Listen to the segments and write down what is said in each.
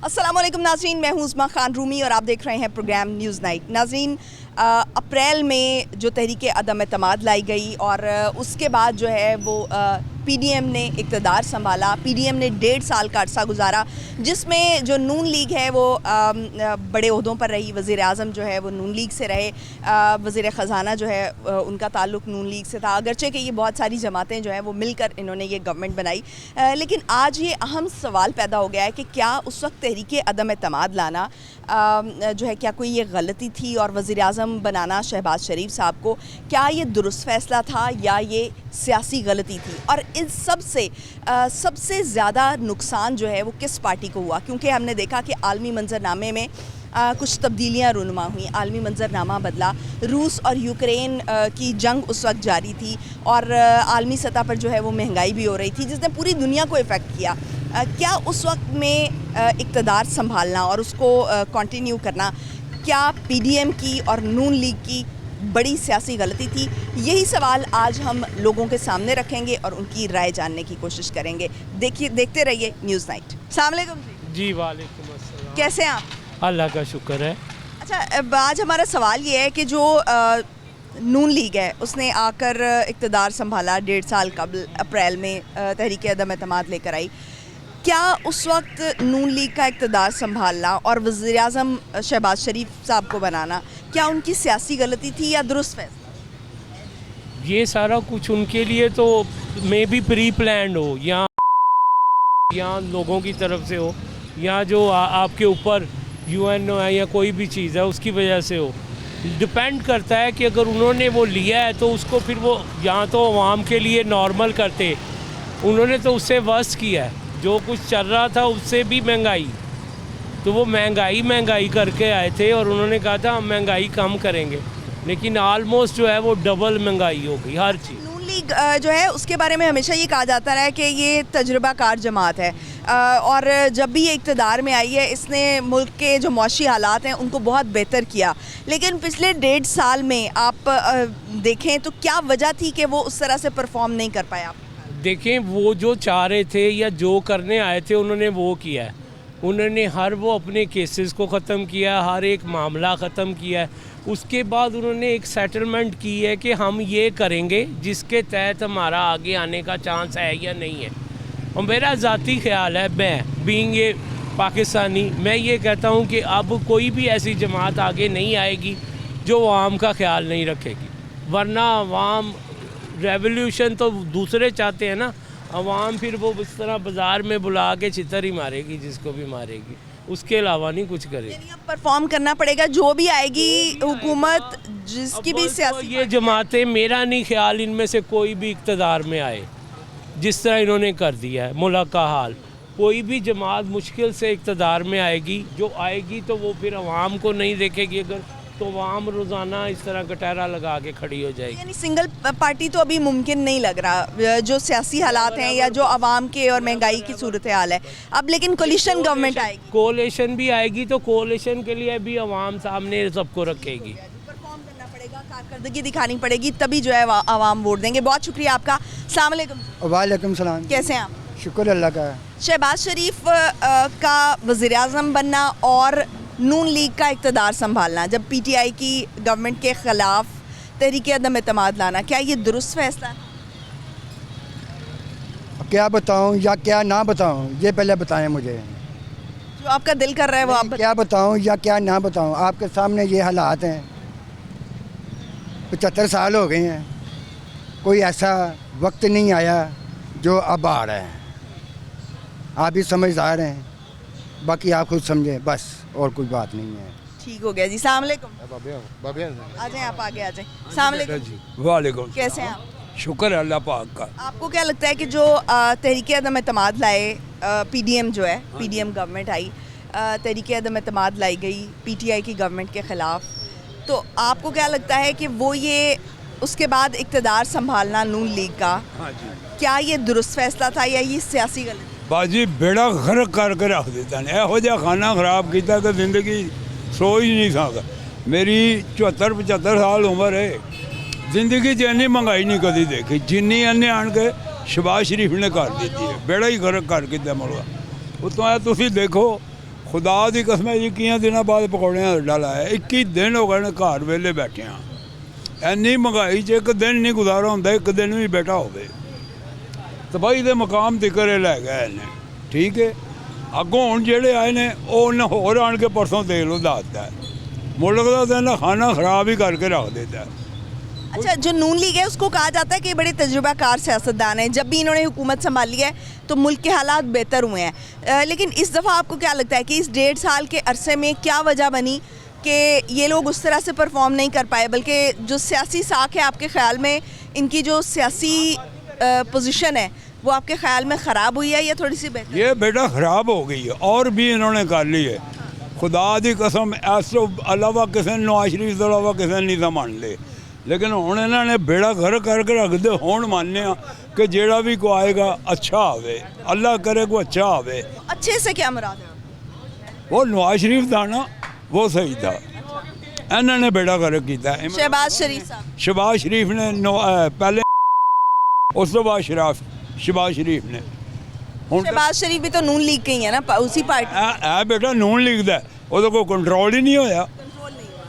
अस्सलाम वालेकुम नाज़रीन, मैं हूँ उस्मा खान रूमी और आप देख रहे हैं प्रोग्राम न्यूज़ नाइट। नाज़रीन, अप्रैल में जो तहरीक अदम एतमाद लाई गई और उसके बाद जो है वो पीडीएम ने इक़्तिदार संभाला। पीडीएम ने 1.5 साल का अरसा गुजारा, जिसमें जो नून लीग है वो बड़े ओहदों पर रही। वज़ीर आज़म जो है वो नून लीग से रहे, वज़ीर ख़ज़ाना जो है उनका ताल्लुक़ नून लीग से था। अगरचे कि ये बहुत सारी जमातें जो हैं वो मिलकर इन्होंने ये गवर्नमेंट बनाई, लेकिन आज ये अहम सवाल पैदा हो गया है कि क्या उस वक्त तहरीक अदम एतमाद लाना जो है क्या कोई ये गलती थी, और वज़ीर आज़म बनाना शहबाज शरीफ साहब को क्या ये दुरुस्त फ़ैसला था या ये सियासी गलती थी। और इन सबसे ज़्यादा नुकसान जो है वो किस पार्टी को हुआ, क्योंकि हमने देखा कि आलमी मंजरनामे में कुछ तब्दीलियाँ रूनुमा हुई, आलमी मंजरनामा बदला। रूस और यूक्रेन की जंग उस वक्त जारी थी और आलमी सतह पर जो है वो महंगाई भी हो रही थी, जिसने पूरी दुनिया को इफ़ेक्ट किया। क्या उस वक्त में इक़्तिदार संभालना और उसको कंटिन्यू करना क्या पीडीएम की और नून लीग की बड़ी सियासी गलती थी? यही सवाल आज हम लोगों के सामने रखेंगे और उनकी राय जानने की कोशिश करेंगे। देखते रहिए न्यूज़ नाइट। अस्सलाम वालेकुम जी। वालेकुम अस्सलाम। कैसे हैं आप? अल्लाह का शुक्र है। अच्छा, आज हमारा सवाल ये है कि जो नून लीग है उसने आकर इक़्तिदार संभाला 1.5 साल कबल अप्रैल में तहरीक अदम एतमाद लेकर आई। क्या उस वक्त नून लीग का इक़्तिदार संभालना और वज़ीर आज़म शहबाज शरीफ साहब को बनाना क्या उनकी सियासी गलती थी या दुरुस्त फैसला? ये सारा कुछ उनके लिए तो मे बी प्री प्लान्ड हो, या लोगों की तरफ से हो, या जो आपके ऊपर यूएन या कोई भी चीज़ है उसकी वजह से हो। डिपेंड करता है कि अगर उन्होंने वो लिया है तो उसको फिर वो यहाँ तो आवाम के लिए नॉर्मल करते, उन्होंने तो उससे वर्स्ट किया है। जो कुछ चल रहा था उससे भी महंगाई, तो वो महंगाई करके आए थे और उन्होंने कहा था हम महंगाई कम करेंगे, लेकिन ऑलमोस्ट जो है वो डबल महंगाई हो गई हर चीज़। नून लीग जो है उसके बारे में हमेशा ये कहा जाता रहा है कि ये तजुर्बाकार जमात है और जब भी ये इक़्तिदार में आई है इसने मुल्क के जो मौशी हालात हैं उनको बहुत बेहतर किया। लेकिन पिछले 1.5 साल में आप देखें तो क्या वजह थी कि वो उस तरह से परफॉर्म नहीं कर पाया? देखें, वो जो चाह रहे थे या जो करने आए थे उन्होंने वो किया है। उन्होंने वो अपने केसेस को ख़त्म किया, हर एक मामला ख़त्म किया है। उसके बाद उन्होंने एक सेटलमेंट की है कि हम ये करेंगे जिसके तहत हमारा आगे आने का चांस है या नहीं है। और मेरा ज़ाती ख्याल है, मैं बीइंग ये पाकिस्तानी, मैं ये कहता हूँ कि अब कोई भी ऐसी जमात आगे नहीं आएगी जो आवाम का ख्याल नहीं रखेगी, वरना आवाम रेवोल्यूशन तो दूसरे चाहते हैं ना, अवाम फिर वो इस तरह बाज़ार में बुला के चितर ही मारेगी जिसको भी मारेगी, उसके अलावा नहीं कुछ करेगी। अब परफॉर्म करना पड़ेगा जो भी आएगी हुकूमत, जिसकी भी सियासी ये जमातें, मेरा नहीं ख्याल इनमें से कोई भी इक़्तिदार में आए जिस तरह इन्होंने कर दिया है मुल्क का हाल। कोई भी जमात मुश्किल से इक़्तिदार में आएगी, जो आएगी तो वो फिर अवाम को नहीं देखेगी, अगर तो आवाम रोज़ाना इस तरह कटहरा लगा के खड़ी हो जाएगी। यानी सिंगल पार्टी तो अभी मुमकिन नहीं लग रहा, जो सियासी हालात हैं या जो आवाम के और महंगाई की सूरत हाल है अब। लेकिन कोलिशन गवर्नमेंट आएगी, कोलिशन भी आएगी, तो कोलिशन के लिए भी आवाम सामने सबको रखेगी, परफॉर्म करना पड़ेगा, कारकर्दगी दिखानी पड़ेगी, तभी जो है आवाम वोट देंगे। बहुत शुक्रिया आपका। अस्सलाम वालेकुम। वालेकुम सलाम। कैसे हैं आप? शुक्र अल्लाह का। शहबाज शरीफ का वज़ीर आज़म बनना और नून लीग का इक़्तिदार संभालना, जब पीटीआई की गवर्नमेंट के ख़िलाफ़ तहरीक अदम एतमाद लाना, क्या ये दुरुस्त फ़ैसला है? क्या बताऊं या क्या ना बताऊं, ये पहले बताएं मुझे। जो आपका दिल कर रहा है वो आप क्या बताऊं या क्या ना बताऊं, आपके सामने ये हालात हैं। 75 साल हो गए हैं, कोई ऐसा वक्त नहीं आया जो अब आ रहा है। आप भी समझदार हैं, बाकी आप खुद समझें बस, और कोई बात नहीं है। ठीक हो गया जी। अस्सलाम वालेकुम। आ जाएं, आप आगे आ जाएं। अस्सलाम वालेकुम। वालेकुम। कैसे हैं आप? शुक्र है अल्लाह पाक का। आपको क्या लगता है कि जो तहरीक अदम एतमाद लाए पीडीएम जो है, पीडीएम गवर्नमेंट आई, तहरीक अदम एतमाद लाई गई पीटीआई की गवर्नमेंट के ख़िलाफ़, तो आपको क्या लगता है कि वो ये उसके बाद इक़्तिदार संभालना नून लीग का, हाँ जी, क्या ये दुरुस्त फ़ैसला था या ये सियासी गलती? बाजी बेड़ा गर्क करके रख देता ने, ਇਹੋ ਜਿਹਾ खाना खराब किया कि जिंदगी सोच ही नहीं सकता। मेरी 74-75 साल उम्र है, जिंदगी च इन्नी महंगाई नहीं कभी देखी जिन्नी इन्हें आन के शहबाज शरीफ ने कर दी है। बेड़ा ही गर्क कर दिया मुल्क। उतों तुम देखो खुदा दी कसम है जी 21 दिनों बाद पकौड़ियां दा अड्डा लाया 21 दिन हो गए ने घर वेले बैठे हाँ इन्नी महंगाई च एक दिन नहीं गुजारा होंदा एक दिन भी बैठा होवे तबाही दे मकाम तिकर लै गए ने ठीक है अगों हुण जेहड़े आए ने उन्हें होर आण के परसों तेल उधा दिता है मुल्क का तो इन्हें खाना खराब ही करके रख देता है। अच्छा, जो नून लीग है उसको कहा जाता है कि बड़े तजुर्बाकार सियासतदान हैं, जब भी इन्होंने हुकूमत संभाली है तो मुल्क के हालात बेहतर हुए हैं, लेकिन इस दफ़ा आपको क्या लगता है कि इस 1.5 साल के अरसे में क्या वजह बनी कि ये लोग उस तरह से परफॉर्म नहीं कर पाए, बल्कि जो सियासी साख है आपके ख्याल में इनकी जो सियासी पोजीशन है वो आपके ख्याल में ख़राब हुई है या थोड़ी सी बेहतर? ये बेटा ख़राब हो गई है और भी इन्होंने कर ली है खुदा दी कसम इस तो अलावा किसी नवाज शरीफ के अलावा किसी नहीं था मान ले लेकिन हुण इन्होंने बेड़ा घर करके रख दे हुण मानने कि जेड़ा भी को आएगा अच्छा आवे अल्लाह करे को अच्छा आवे। अच्छे से क्या मुराद है? वो नवाज शरीफ था ना वो सही था इन्होंने बेड़ा गर्क किया। शहबाज शरीफ साहब, शहबाज शरीफ ने पहले उस तो बाद शहबाज शरीफ ने शहबाज शरीफ भी तो नून लीग के ही है ना, उसी पार्टी। है बेटा नून लीग दा वो कोई कंट्रोल ही नहीं होया।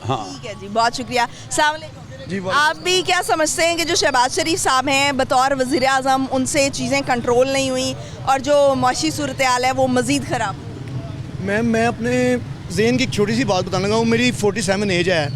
हाँ ठीक है जी, बहुत शुक्रिया। अस्सलाम वालेकुम जी, आप भी क्या समझते हैं कि जो शहबाज शरीफ साहब हैं बतौर वज़ीर आज़म उनसे चीज़ें कंट्रोल नहीं हुई और जो माशी सूरत हाल है वो मज़ीद ख़राब? मैम मैं अपने ज़हन की एक छोटी सी बात बताना चाहूँगा। मेरी 47 एज है,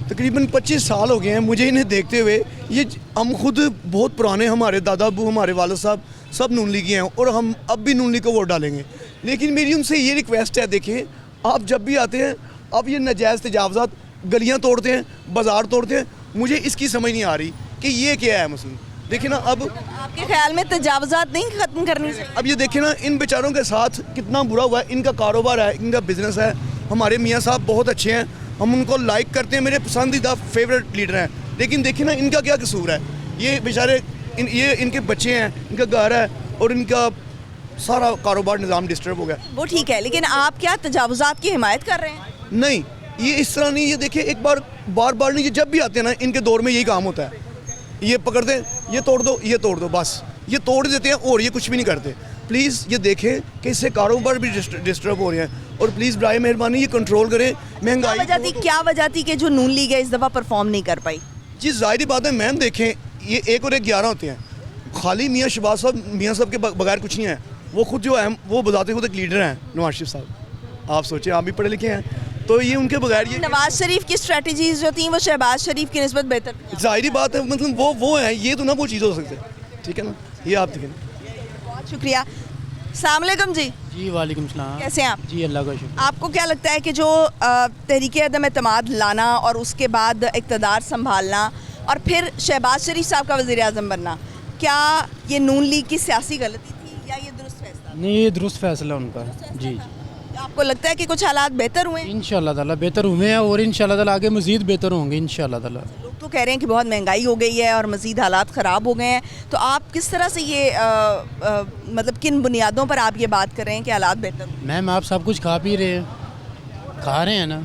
तकरीबन 25 साल हो गए हैं मुझे इन्हें देखते हुए। ये हम खुद बहुत पुराने, हमारे दादा अबू हमारे वालिद साहब सब नून लीगी हैं और हम अब भी नून लीग को वोट डालेंगे। लेकिन मेरी उनसे ये रिक्वेस्ट है, देखें आप जब भी आते हैं अब ये नाजायज़ तजावज़ात गलियाँ तोड़ते हैं, बाज़ार तोड़ते हैं, मुझे इसकी समझ नहीं आ रही कि ये क्या है मसला। देखिए ना अब आपके ख्याल में तजावज़ात नहीं ख़त्म करनी चाहिए? अब ये देखें ना इन बेचारों के साथ कितना बुरा हुआ है। इनका कारोबार है, इनका बिजनेस है। हमारे मियाँ साहब बहुत अच्छे हैं, हम उनको लाइक करते हैं, मेरे पसंदीदा फेवरेट लीडर हैं। लेकिन देखिए ना इनका क्या कसूर है। ये बेचारे ये इनके बच्चे हैं, इनका घर है और इनका सारा कारोबार निज़ाम डिस्टर्ब हो गया। वो ठीक है, लेकिन आप क्या तजावज़ात की हिमायत कर रहे हैं? नहीं, ये इस तरह नहीं। ये देखिए एक बार नहीं, ये जब भी आते हैं ना इनके दौर में यही काम होता है। ये पकड़ते हैं, ये तोड़ दो, ये तोड़ दो, बस ये तोड़ देते हैं और ये कुछ भी नहीं करते। प्लीज़ ये देखें कि इससे कारोबार भी डिस्टर्ब हो रहे हैं और प्लीज़ बराए मेहरबानी ये कंट्रोल करें। महंगाई क्या वजह थी कि जो नून लीग है इस दफ़ा परफॉर्म नहीं कर पाई? जी ज़ाहिर बात है मैम, देखें ये 1 और 1 11 होते हैं। खाली मियाँ शहबाज साहब मियाँ साहब के बगैर कुछ नहीं है। वो खुद जो है वो बताते खुद एक लीडर हैं नवाज शरीफ साहब। आप सोचिए, आप भी पढ़े लिखे हैं तो ये उनके बगैर ये नवाज शरीफ की स्ट्रेटजीज जो थी वो शहबाज शरीफ की निस्बत बेहतर थी। ज़ाहिर बात है, मतलब वो है, ये तो ना वो चीज़ हो सकते हैं। ठीक है ना, ये आप देखें। बहुत शुक्रिया। अस्सलाम वालेकुम जी। जी वालेकुम सलाम। कैसे हैं आप? जी अल्लाह का शुक्र। आपको क्या लगता है कि जो तहरीक अदम एतमाद लाना और उसके बाद इक़्तिदार संभालना और फिर शहबाज शरीफ साहब का वज़ीर आज़म बनना, क्या ये नून लीग की सियासी गलती थी या ये दुरुस्त फैसला? नहीं, ये दुरुस्त फैसला उनका। जी जी, आपको लगता है कि कुछ हालात बेहतर हुए हैं? इंशाल्लाह ताला बेहतर हुए हैं और इंशाल्लाह ताला आगे मज़ीद बेहतर होंगे इंशाल्लाह ताला। लोग तो कह रहे हैं कि बहुत महंगाई हो गई है और मज़ीद हालात ख़राब हो गए हैं, तो आप किस तरह से ये मतलब किन बुनियादों पर आप ये बात कर रहे हैं कि हालात बेहतर हुए? मैम आप सब कुछ खा पी रहे हैं, खा रहे हैं ना,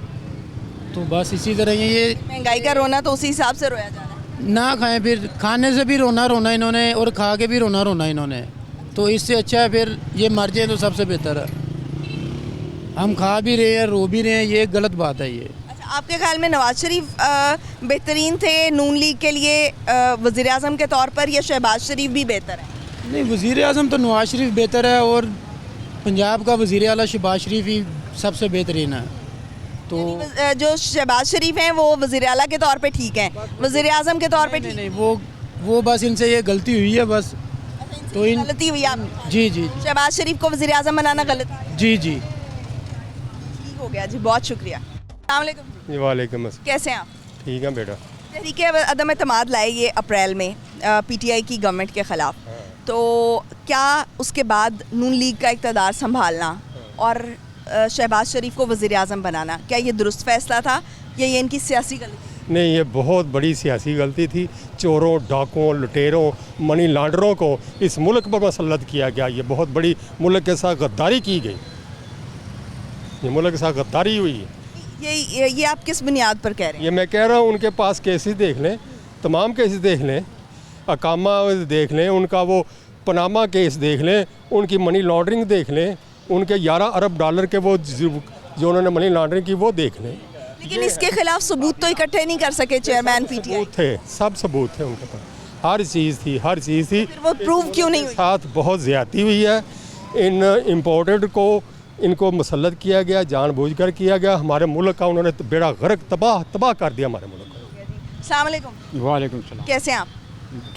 तो बस इसी तरह ये महंगाई का रोना तो उसी हिसाब से रोया जा रहा है। ना खाएं, फिर खाने से भी रोना इन्होंने और खा के भी रोना इन्होंने, तो इससे अच्छा है फिर ये मर जाए तो सबसे बेहतर है। हम खा भी रहे हैं, रो भी रहे हैं, ये गलत बात है ये। अच्छा, आपके ख्याल में नवाज शरीफ बेहतरीन थे नून लीग के लिए वज़ीर आज़म के तौर पर, या शहबाज शरीफ भी बेहतर है? नहीं, वज़ीर आज़म तो नवाज शरीफ बेहतर है और पंजाब का वज़ीर आला शहबाज शरीफ ही सबसे बेहतरीन है। तो जो शहबाज शरीफ हैं वो वज़ीर आला के तौर पे ठीक हैं, वज़ीर आज़म के तौर पे ठीक नहीं, वो बस इनसे ये गलती हुई है बस। तो इन गलती हुई आप? जी जी शहबाज शरीफ को वज़ीर आज़म बनाना गलत है? जी जी ठीक हो गया जी, बहुत शुक्रिया। अस्सलाम वालेकुम। जी वालेकुम अस्सलाम। कैसे हैं आप? ठीक है बेटा। तहरीक अदम एतमाद लाए ये अप्रैल में पीटीआई की गवर्नमेंट के ख़िलाफ़, तो क्या उसके बाद नून लीग का इक़्तिदार संभालना और शहबाज शरीफ को वज़ीर आज़म बनाना, क्या ये दुरुस्त फ़ैसला था या ये इनकी सियासी गलती? नहीं, ये बहुत बड़ी सियासी गलती थी। चोरों, डाकुओं, लुटेरों, मनी लॉन्डरों को इस मुल्क पर मसल्लत किया गया। ये बहुत बड़ी मुल्क के साथ गद्दारी की गई, ये मुल्क के साथ गद्दारी हुई है। ये आप किस बुनियाद पर कह रहे हैं? ये मैं कह रहा हूँ उनके पास केसेस देख लें, तमाम केसेस देख लें, अकामा देख लें, उनका वो पनामा केस देख लें, उनकी मनी लॉन्ड्रिंग देख लें, उनके 11 अरब डॉलर के वो जो उन्होंने मनी लॉन्ड्रिंग की वो देख लें। लेकिन इसके खिलाफ सबूत तो इकट्ठे नहीं कर सके चेयरमैन पीटीआई। सबूत थे, सब सबूत थे उनके पास, हर चीज़ थी, हर चीज़ थी। फिर वो प्रूव क्यों नहीं हुई? साथ बहुत ज़्यादती हुई है। इन इम्पोर्टेड को इनको मुसल्लत किया गया, जानबूझकर किया गया। हमारे मुल्क का उन्होंने बेड़ा गर्क तबाह कर दिया हमारे मुल्क को। अस्सलाम वालेकुम। वालेकुम सलाम। कैसे हैं आप?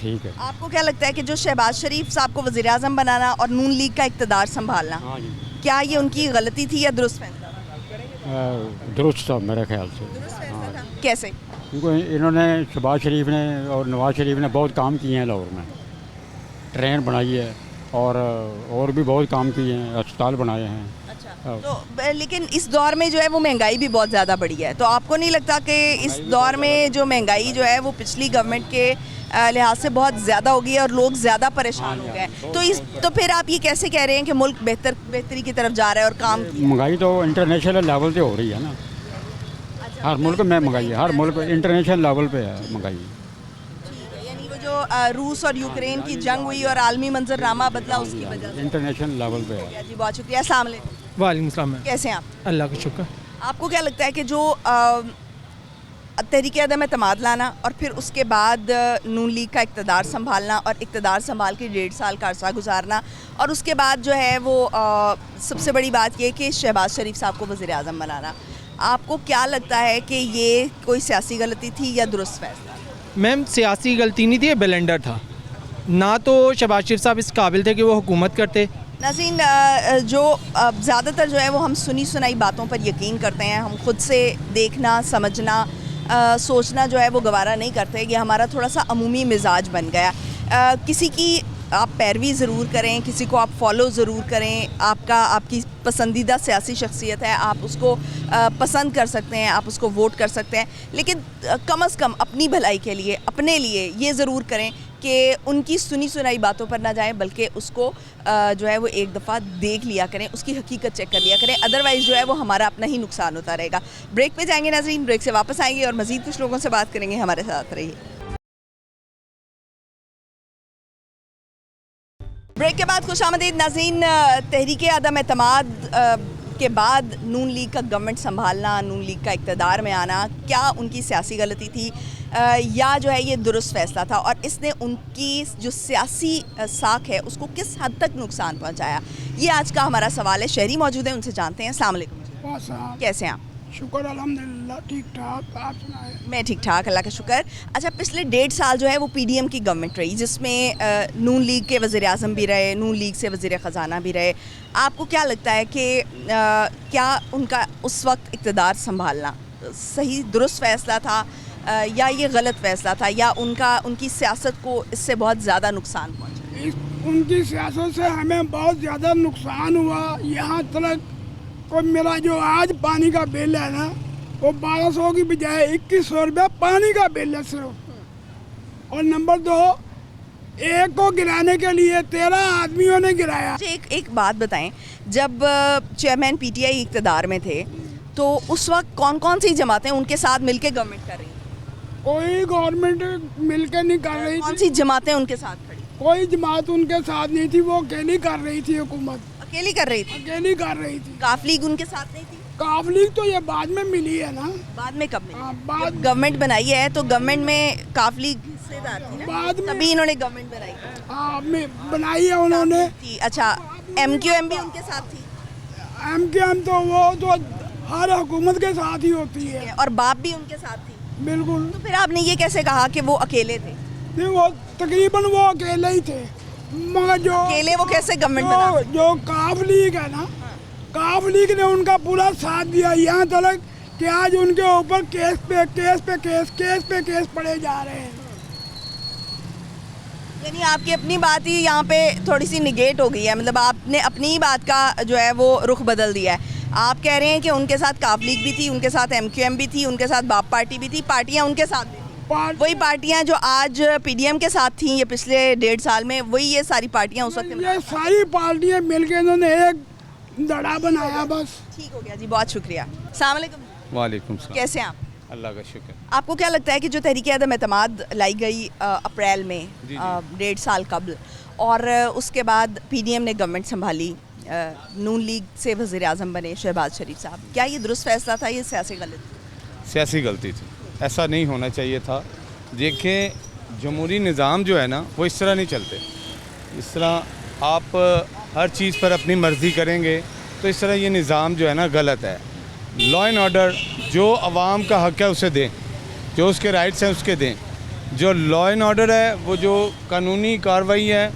ठीक है। आपको क्या लगता है कि जो शहबाज शरीफ साहब को वज़ीर आज़म बनाना और नून लीग का इक़्तिदार संभालना, हाँ जी, क्या ये उनकी गलती थी या दुरुस्त फैसला? दुरुस्त था मेरे ख्याल से। कैसे? क्योंकि इन्होंने शहबाज शरीफ ने और नवाज शरीफ ने बहुत काम किए हैं लाहौर में, ट्रेन बनाई है और भी बहुत काम किए हैं, अस्पताल बनाए हैं। अच्छा, तो लेकिन इस दौर में जो है वो महंगाई भी बहुत ज़्यादा बढ़ी है, तो आपको नहीं लगता कि इस दौर में जो महंगाई जो है वो पिछली गवर्नमेंट के लिहाज से बहुत ज़्यादा हो गई है और लोग ज़्यादा परेशान हो गए हैं, तो फिर आप ये कैसे कह रहे हैं कि मुल्क बेहतरी की तरफ जा रहा है और काम महंगाई तो इंटरनेशनल लेवल पे हो रही है ना। हर मुल्क में महंगाई है, हर मुल्क इंटरनेशनल लेवल पे है महंगाई। यानी वो जो रूस और यूक्रेन की जंग हुई और आलमी मंजरनामा बदला उसकी वजह से? इंटरनेशनल लेवल पे है। जी बहुत शुक्रिया। अस्सलाम वालेकुम। वालेकुम सलाम। कैसे हैं आप? अल्लाह का शुक्र। आपको क्या लगता है कि जो तहरीक अदम एतमाद लाना और फिर उसके बाद नून लीग का इक़्तिदार संभालना और इक़्तिदार संभाल के 1.5 साल का अरसा गुजारना और उसके बाद जो है वो सबसे बड़ी बात ये कि शहबाज शरीफ साहब को वज़ीर आज़म बनाना, आपको क्या लगता है कि ये कोई सियासी गलती थी या दुरुस्त फैसला? मैम सियासी गलती नहीं थी, ये ब्लेंडर था। ना तो शहबाज शरीफ साहब इस काबिल थे कि वो हुकूमत करते। नाज़रीन, जो ज़्यादातर जो है वो हम सुनी सुनाई बातों पर यकीन करते हैं, हम खुद से देखना समझना सोचना जो है वो गवारा नहीं करते। ये हमारा थोड़ा सा अमूमी मिजाज बन गया। किसी की आप पैरवी ज़रूर करें, किसी को आप फॉलो ज़रूर करें, आपकी पसंदीदा सियासी शख्सियत है, आप उसको पसंद कर सकते हैं, आप उसको वोट कर सकते हैं, लेकिन कम से कम अपनी भलाई के लिए, अपने लिए ये ज़रूर करें कि उनकी सुनी सुनाई बातों पर ना जाएं, बल्कि उसको जो है वो एक दफ़ा देख लिया करें, उसकी हकीकत चेक कर लिया करें। अदरवाइज़ जो है वो हमारा अपना ही नुकसान होता रहेगा। ब्रेक पे जाएंगे नाज़रीन, ब्रेक से वापस आएंगे और मज़ीद कुछ लोगों से बात करेंगे। हमारे साथ रहिए। ब्रेक के बाद खुशामदीद नाज़रीन। तहरीक अदम एतमाद के बाद नून लीग का गवर्नमेंट संभालना, नून लीग का इक़्तिदार में आना, क्या उनकी सियासी गलती थी या जो है ये दुरुस्त फ़ैसला था और इसने उनकी जो सियासी साख है उसको किस हद तक नुकसान पहुंचाया, ये आज का हमारा सवाल है। शहरी मौजूद हैं, उनसे जानते हैं। अस्सलाम वालेकुम। कैसे हैं आप? शुक्र अल्हम्दुलिल्लाह ठीक ठाक, आप सुनाएं? मैं ठीक ठाक, अल्लाह का शुक्र। अच्छा, पिछले 1.5 साल जो है वो पीडीएम की गवर्नमेंट रही, जिसमें नून लीग के वज़ीर आज़म भी रहे, नून लीग से वज़ीर ख़जाना भी रहे। आपको क्या लगता है कि क्या उनका उस वक्त इक़्तिदार संभालना सही दुरुस्त फ़ैसला था या ये गलत फ़ैसला था, या उनकी सियासत को इससे बहुत ज़्यादा नुकसान पहुँचा? उनकी सियासत से हमें बहुत ज़्यादा नुकसान हुआ। यहाँ तक को मेरा जो आज पानी का बिल है ना, वो 1200 की बजाय 2100 रुपया पानी का बिल है सिर्फ। और नंबर 2, एक को गिराने के लिए 13 आदमियों ने गिराया। मुझे एक बात बताएं, जब चेयरमैन पीटीआई इक़्तिदार में थे तो उस वक्त कौन कौन सी जमातें उनके साथ मिलके गवर्नमेंट कर रही? कोई गवर्नमेंट मिलकर नहीं कर रही कौन थी। सी जमातें उनके साथ खड़ी? कोई जमात उनके साथ नहीं थी, वो अकेली कर रही थी, हुकूमत अकेली कर रही थी? अकेली कर रही थी। काफ लीग उनके साथ नहीं थी? काफ लीग तो ये बाद में मिली है ना। बाद में कब मिली? बाद जब गवर्नमेंट बनाई है तो गवर्नमेंट में काफ लीग हिस्सेदार थी ना? बाद में तभी इन्होंने गवर्नमेंट बनाई। हाँ बनाई है उन्होंने। थी। अच्छा, एमक्यूएम भी उनके साथ थी? एमक्यूएम तो वो तो हर हुकूमत के साथ ही होती है। और बाप भी उनके साथ थी? बिल्कुल। तो फिर आपने ये कैसे कहा कि वो अकेले थे? नहीं, वो तकरीबन वो अकेले ही थे, मगर जो अकेले वो कैसे गवर्नमेंट बना? जो काफ लीग है ना, काफ लीग ने उनका पूरा साथ दिया। यहाँ तक कि आज उनके ऊपर केस पड़े जा रहे हैं। यानी आपकी अपनी बात ही यहाँ पे थोड़ी सी निगेट हो गई है, मतलब आपने अपनी ही बात का जो है वो रुख बदल दिया है। आप कह रहे हैं कि उनके साथ काफ लीग भी थी, उनके साथ एमक्यूएम भी थी, उनके साथ बाप पार्टी भी थी, पार्टियाँ उनके साथ भी थी। वही पार्टियाँ जो आज पीडीएम के साथ थी ये पिछले 1.5 साल में, वही ये सारी पार्टियाँ उस वक्त? ये सारी पार्टियाँ मिलकर इन्होंने एक दड़ा बनाया बस। ठीक हो गया जी, बहुत शुक्रिया। अस्सलाम वालेकुम। वालेकुम सलाम। कैसे हैं आप? अल्लाह का शुक्र। आपको क्या लगता है कि जो तहरीक अदम एतमाद लाई गई अप्रैल में 1.5 साल कबल, और उसके बाद पीडीएम ने गवर्नमेंट संभाली नून लीग से वज़ीर आज़म बने शहबाज शरीफ साहब, क्या ये दुरुस्त फैसला था, ये सियासी गलती? सियासी गलती थी, ऐसा नहीं होना चाहिए था। देखें जमहूरी निज़ाम जो है ना वो इस तरह नहीं चलते। इस तरह आप हर चीज़ पर अपनी मर्ज़ी करेंगे तो इस तरह ये निज़ाम जो है ना गलत है। लॉ एंड ऑर्डर जो आवाम का हक़ है उसे दें, जो उसके राइट्स हैं उसके दें। जो लॉ एंड ऑर्डर है वो जो कानूनी कार्रवाई है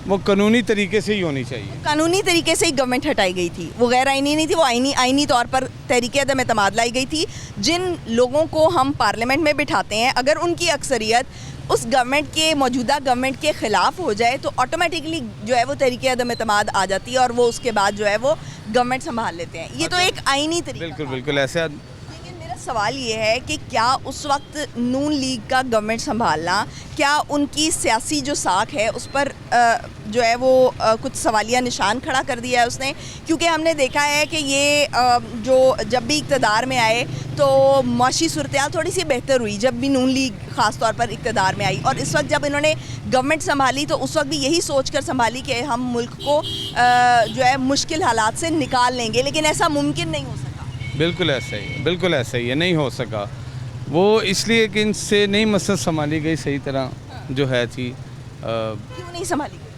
वो कानूनी तरीके से ही होनी चाहिए। कानूनी तरीके से ही गवर्नमेंट हटाई गई थी, वो गैर आइनी नहीं थी, वो आइनी तौर पर तहरीक अदम एतमाद लाई गई थी। जिन लोगों को हम पार्लियामेंट में बिठाते हैं, अगर उनकी अक्सरियत उस गवर्नमेंट के मौजूदा गवर्नमेंट के ख़िलाफ़ हो जाए तो ऑटोमेटिकली जो है वो तहरीक अदम एतमाद आ जाती है और वो उसके बाद जो है वो गवर्नमेंट संभाल लेते हैं। ये तो एक आइनी तरीका। बिल्कुल बिल्कुल ऐसे। सवाल ये है कि क्या उस वक्त नून लीग का गवर्नमेंट संभालना, क्या उनकी सियासी जो साख है उस पर जो है वो कुछ सवालिया निशान खड़ा कर दिया है उसने? क्योंकि हमने देखा है कि ये जो जब भी इक़्तिदार में आए तो माशी सूरत-ए-हाल थोड़ी सी बेहतर हुई जब भी नून लीग ख़ास तौर पर इक़्तिदार में आई, और इस वक्त जब इन्होंने गवर्नमेंट संभाली तो उस वक्त भी यही सोच कर संभाली कि हम मुल्क को जो है मुश्किल हालात से निकाल लेंगे, लेकिन ऐसा मुमकिन नहीं हो सका। बिल्कुल ऐसा ही है, बिल्कुल ऐसा ही है, नहीं हो सका वो इसलिए कि इनसे नहीं मसद संभाली गई सही तरह जो है थी। क्यों नहीं संभाली गई?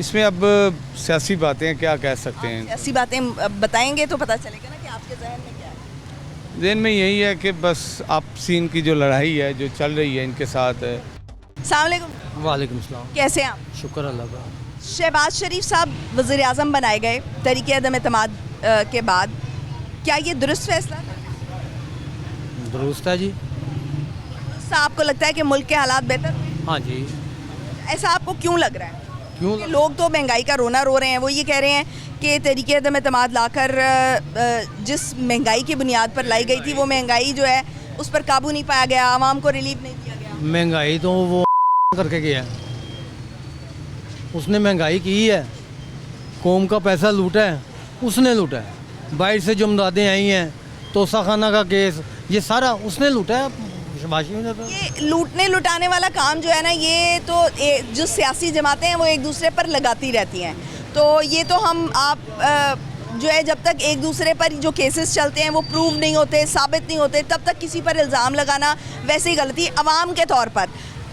इसमें अब सियासी बातें क्या कह सकते हैं। सियासी बातें बताएंगे तो पता चलेगा ना कि आपके जहन में क्या है। जहन में यही है कि बस आपसी इनकी जो लड़ाई है जो चल रही है इनके साथ। अस्सलाम वालेकुम। वालेकुम सलाम। कैसे हैं आप? शुक्र अल्लाह का। शहबाज शरीफ साहब वज़ीर आज़म बनाए गए तहरीक अदम एतमाद के बाद, क्या ये दुरुस्त फैसला था? दुरुस्त है जी। तो आपको लगता है कि मुल्क के हालात बेहतर हुए? हाँ जी। ऐसा आपको क्यों लग रहा है? क्यों? लोग तो महंगाई का रोना रो रहे हैं, वो ये कह रहे हैं कि तहरीक अदम एतमाद लाकर जिस महंगाई की बुनियाद पर लाई गई थी वो महंगाई जो है उस पर काबू नहीं पाया गया, आवाम को रिलीफ नहीं दिया गया। महंगाई तो वो करके गया, उसने महंगाई की है, कौम का पैसा लूटा है, उसने लूटा है। बाहर से जो मदादें आई हैं, तोसा खाना का केस, ये सारा उसने लूटा है। ये लूटने लुटाने वाला काम जो है ना, ये तो जो सियासी जमातें हैं वो एक दूसरे पर लगाती रहती हैं। तो ये तो हम आप जो है जब तक एक दूसरे पर जो केसेस चलते हैं वो प्रूव नहीं होते, साबित नहीं होते, तब तक किसी पर इल्ज़ाम लगाना वैसे ही गलती। अवाम के तौर पर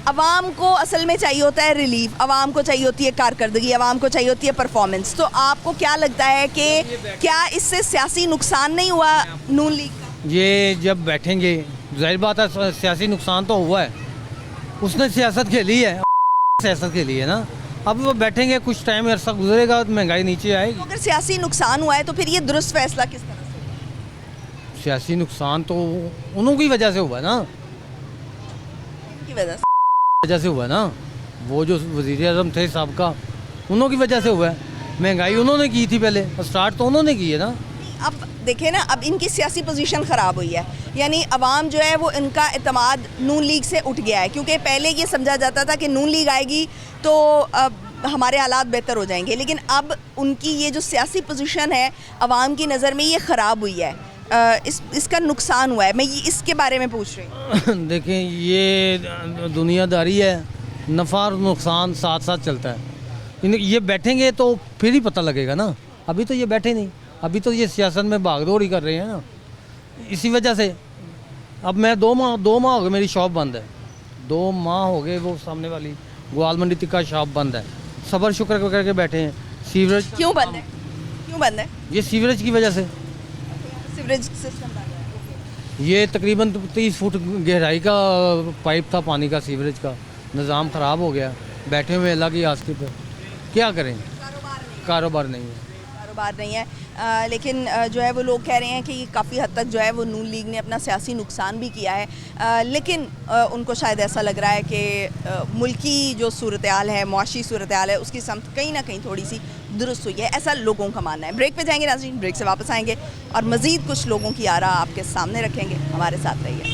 अवाम को असल में चाहिए होता है रिलीफ, अवाम को चाहिए होती है कारकर्दगी, अवाम को चाहिए होती है परफॉर्मेंस। तो आपको क्या लगता है कि क्या इससे सियासी नुकसान नहीं हुआ नून लीग का? ये जब बैठेंगे, जाहिर बात है सियासी नुकसान तो हुआ है, उसने सियासत खेली है, सियासत खेली है ना। अब वो बैठेंगे, कुछ टाइम अरसा गुजरेगा तो महंगाई नीचे आएगी। अगर सियासी नुकसान हुआ है तो फिर ये दुरुस्त फैसला किस तरह से? सियासी नुकसान तो उन्हों की वजह से हुआ ना, की वजह से हुआ ना। वो जो वज़ीर आज़म थे साहब का, उन्हों की वजह से हुआ है। महंगाई उन्होंने की थी, पहले स्टार्ट तो उन्होंने की है ना। अब देखें ना, अब इनकी सियासी पोजीशन ख़राब हुई है, यानी अवाम जो है वो इनका एतमाद नून लीग से उठ गया है। क्योंकि पहले ये समझा जाता था कि नून लीग आएगी तो हमारे हालात बेहतर हो जाएंगे, लेकिन अब उनकी ये जो सियासी पोजीशन है अवाम की नज़र में ये ख़राब हुई है, इसका नुकसान हुआ है। मैं ये इसके बारे में पूछ रही हूँ। देखें, ये दुनियादारी है, नफ़ा और नुकसान साथ साथ चलता है। ये बैठेंगे तो फिर ही पता लगेगा ना। अभी तो ये बैठे नहीं, अभी तो ये सियासत में भागदौड़ ही कर रहे हैं ना। इसी वजह से अब मैं 2 माह हो गए, मेरी शॉप बंद है। 2 माह हो गए, वो सामने वाली ग्वाल मंडी तक का शॉप बंद है। सबर शुक्र करके बैठे हैं। सीवरेज क्यों बंद है? क्यों बंद है? ये सीवरेज की वजह से। सीवरेज सिस्टम बंद है। ये तकरीबन 30 फुट गहराई का पाइप था पानी का, सीवरेज का निज़ाम ख़राब हो गया। बैठे हुए अल्लाह की आस्ते पर, क्या करें? कारोबार नहीं है। कारोबार नहीं है। लेकिन जो है वो लोग कह रहे हैं कि काफ़ी हद तक जो है वो नून लीग ने अपना सियासी नुकसान भी किया है, लेकिन उनको शायद ऐसा लग रहा है कि मुल्की जो सूरत-ए-हाल है, मुआशी सूरत-ए-हाल है, उसकी समत कहीं ना कहीं थोड़ी सी दुरुस्त हुई है, ऐसा लोगों का मानना है। ब्रेक पे जाएंगे नाज़रीन, ब्रेक से वापस आएंगे और मज़ीद कुछ लोगों की आरा आपके सामने रखेंगे। हमारे साथ रहिए।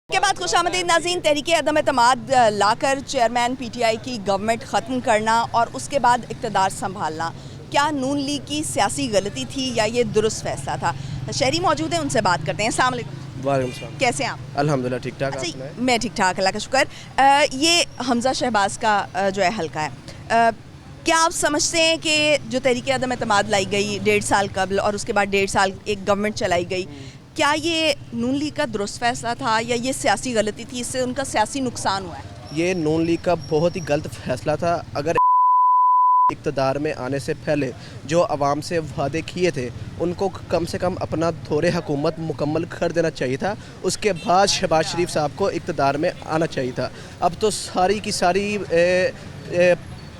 के बाद खुशामदीद नाज़रीन, तहरीक अदम एतमाद लाकर चेयरमैन PTI की गवर्नमेंट ख़त्म करना और उसके बाद इक़्तिदार संभालना, क्या नून लीग की सियासी गलती थी या ये दुरुस्त फैसला था? शहरी मौजूद है, उनसे बात करते हैं। अस्सलाम वालेकुम। वालेकुम सलाम। कैसे हैं आप? अल्हम्दुलिल्लाह ठीक ठाक। अच्छा, मैं ठीक ठाक, अल्लाह का शुक्र। ये हमज़ा शहबाज का जो है हल्का है, क्या आप समझते हैं कि जो तहरीक अदम एतमाद लाई गई 1.5 साल कबल और उसके बाद 1.5 साल एक गवर्नमेंट चलाई गई, क्या ये नून लीग का दुरुस्त फैसला था या ये सियासी गलती थी, इससे उनका सियासी नुकसान हुआ है? ये नून लीग का बहुत ही गलत फैसला था। अगर इक़्तिदार में आने से पहले जो आवाम से वादे किए थे उनको कम से कम अपना दौरे हुकूमत मुकम्मल कर देना चाहिए था। उसके बाद शहबाज शरीफ साहब को इक़्तिदार में आना चाहिए था। अब तो सारी की सारी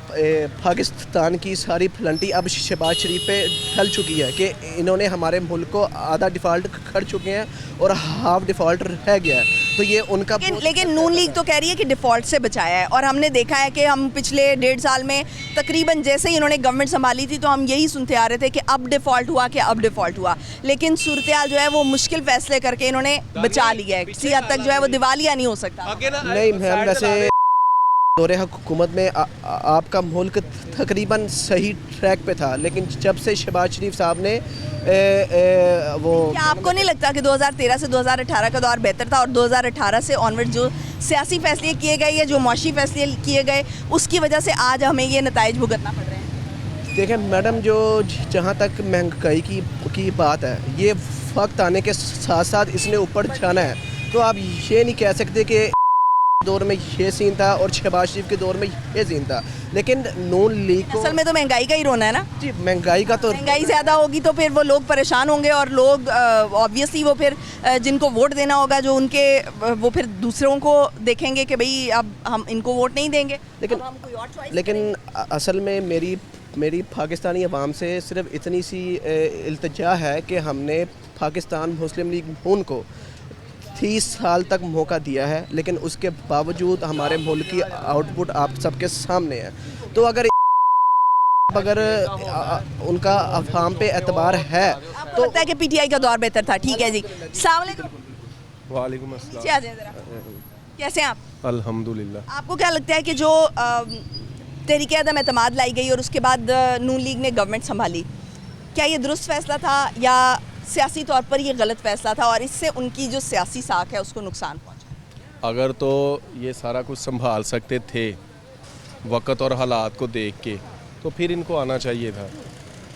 पाकिस्तान की सारी फ्लंटी अब शहबाज शरीफ पे ढल चुकी है कि इन्होंने हमारे मुल्क को आधा डिफ़ॉल्ट कर चुके हैं और हाफ डिफ़ॉल्ट रह गया है। तो ये उनका लेकिन नून लीग तो कह रही है कि डिफ़ॉल्ट से बचाया है, और हमने देखा है कि हम पिछले 1.5 साल में तकरीबन जैसे ही इन्होंने गवर्नमेंट संभाली थी तो हम यही सुनते आ रहे थे कि अब डिफ़ॉल्ट हुआ, कि अब डिफ़ॉल्ट हुआ। लेकिन सूरत-ए-हाल जो है वो मुश्किल फ़ैसले करके इन्होंने बचा लिया है। किसी हद तक जो है वो दिवालिया नहीं हो सकता। नहीं मैम, वैसे दौरे हुकूमत में आपका मुल्क तकरीबन सही ट्रैक पे था, लेकिन जब से शहबाज शरीफ साहब ने वो, क्या आपको नहीं लगता कि 2013 से 2018 का दौर बेहतर था और 2018 से ऑनवर्ड जो सियासी फैसले किए गए या जो मौशी फैसले किए गए उसकी वजह से आज हमें ये नताइज भुगतना पड़ रहे हैं? देखें मैडम, जो जहाँ तक महंगाई की बात है, ये वक्त आने के साथ साथ इसने ऊपर जाना है। तो आप ये नहीं कह सकते कि दौर में ये सीन था और शहबाज शरीफ के दौर में ये सीन था। लेकिन नून लीग को असल में तो महंगाई का ही रोना है ना जी। महंगाई का तो महंगाई ज़्यादा होगी तो फिर वो लोग परेशान होंगे और लोग ऑब्वियसली वो फिर जिनको वोट देना होगा जो उनके, वो फिर दूसरों को देखेंगे कि भाई अब हम इनको वोट नहीं देंगे। लेकिन असल में मेरी पाकिस्तानी अवाम से सिर्फ इतनी सी इल्तिजा है कि हमने पाकिस्तान मुस्लिम लीग नून को 30 साल तक मौका दिया है, लेकिन उसके बावजूद हमारे मुल्क की आउटपुट आप सबके सामने है। तो अगर उनका अवाम पे एतबार है तो लगता है कि पीटीआई का दौर बेहतर था। ठीक है जी, अस्सलाम वालेकुम। वालेकुम अस्सलाम। कैसे हैं आप? अल्हम्दुलिल्लाह। आपको क्या लगता है कि जो तहरीक अदम एतमाद लाई गई और उसके बाद नून लीग ने गवर्नमेंट संभाली, क्या ये दुरुस्त फैसला था या सियासी तौर पर ये गलत फैसला था और इससे उनकी जो सियासी साख है उसको नुकसान पहुंचा? अगर तो ये सारा कुछ संभाल सकते थे वक़्त और हालात को देख के, तो फिर इनको आना चाहिए था।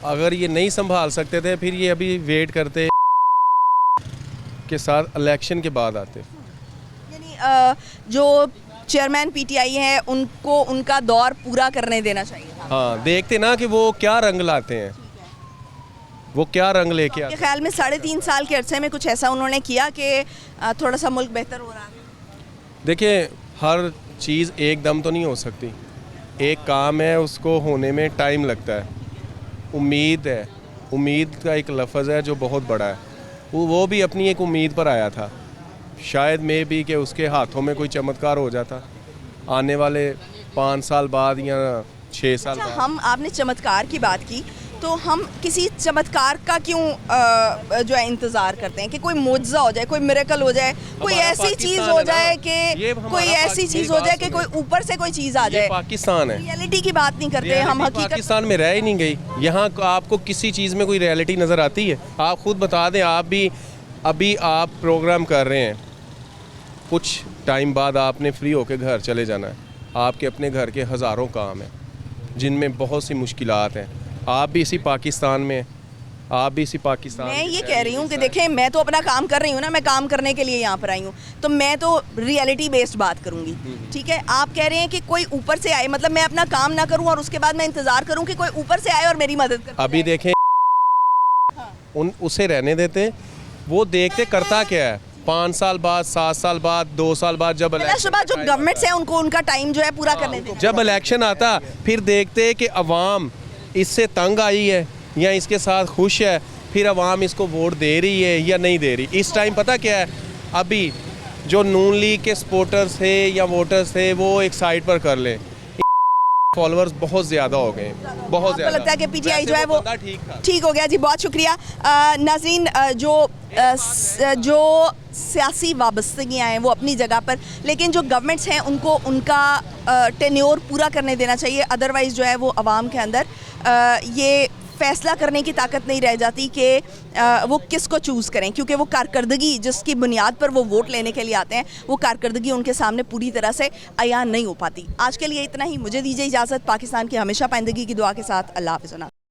अगर ये नहीं संभाल सकते थे फिर ये अभी वेट करते के साथ इलेक्शन के बाद आते। यानी जो चेयरमैन पीटीआई है उनको उनका दौर पूरा करने देना चाहिए था। हाँ, देखते ना कि वो क्या रंग लाते हैं, वो क्या रंग लेके आते हैं। ख्याल में 3.5 साल के अरसे में कुछ ऐसा उन्होंने किया कि थोड़ा सा मुल्क बेहतर हो रहा है? देखिए, हर चीज़ एकदम तो नहीं हो सकती। एक काम है, उसको होने में टाइम लगता है। उम्मीद है, उम्मीद का एक लफ्ज़ है जो बहुत बड़ा है। वो भी अपनी एक उम्मीद पर आया था, शायद मे भी कि उसके हाथों में कोई चमत्कार हो जाता आने वाले 5 साल बाद या 6 साल बाद। हम आपने चमत्कार की बात की, तो हम किसी चमत्कार का क्यों जो है इंतज़ार करते हैं कि कोई मुआज़ा हो जाए, कोई मिरेकल हो जाए, कोई ऐसी चीज़ हो जाए कि कोई ऐसी चीज़ हो जाए कि कोई ऊपर से कोई चीज़ आ जाए। पाकिस्तान है, रियलिटी की बात नहीं करते हम, हकीकत पाकिस्तान में रह ही नहीं गई। यहाँ आपको किसी चीज़ में कोई रियलिटी नज़र आती है? आप खुद बता दें। आप भी अभी आप प्रोग्राम कर रहे हैं, कुछ टाइम बाद आपने फ्री होकर घर चले जाना है। आपके अपने घर के हज़ारों काम हैं जिनमें बहुत सी मुश्किलात हैं। आप भी इसी पाकिस्तान में, आप भी इसी पाकिस्तान। मैं ये कह रही हूँ कि देखें, मैं तो अपना काम कर रही हूँ ना, मैं काम करने के लिए यहाँ पर आई हूँ, तो मैं तो रियलिटी बेस्ड बात करूँगी। ठीक है, आप कह रहे हैं कि कोई ऊपर से आए, मतलब मैं अपना काम ना करूँ और उसके बाद मैं इंतज़ार करूँ कि कोई ऊपर से आए और मेरी मदद करे। अभी देखें, उसे रहने देते, वो देखते करता क्या है। 5 साल बाद, 7 साल बाद, 2 साल बाद, जब जो गवर्नमेंट है उनको उनका टाइम जो है पूरा करने देते। जब इलेक्शन आता फिर देखते कि अवाम इससे तंग आई है या इसके साथ खुश है, फिर अवाम इसको वोट दे रही है या नहीं दे रही। इस टाइम पता क्या है, अभी जो नून लीग के सपोर्टर्स थे या वोटर्स थे वो एक साइड पर कर लें। फॉलोअर्स बहुत ज़्यादा हो गए, बहुत ज़्यादा। लगता है कि पीटीआई जो है वो ठीक हो गया। जी बहुत शुक्रिया। नाज़रीन, जो सियासी वाबस्तगियाँ हैं वो अपनी जगह पर, लेकिन जो गवर्नमेंट्स हैं उनको उनका टेन्योर पूरा करने देना चाहिए। अदरवाइज़ जो है वो अवाम के अंदर ये फ़ैसला करने की ताकत नहीं रह जाती कि वो किसको चूज़ करें, क्योंकि वो कारकर्दगी जिसकी बुनियाद पर वो वोट लेने के लिए आते हैं, वो कारकर्दगी उनके सामने पूरी तरह से अयान नहीं हो पाती। आज के लिए इतना ही, मुझे दीजिए इजाज़त। पाकिस्तान की हमेशा पाइंदगी की दुआ के साथ, अल्लाह हाफ़िज़।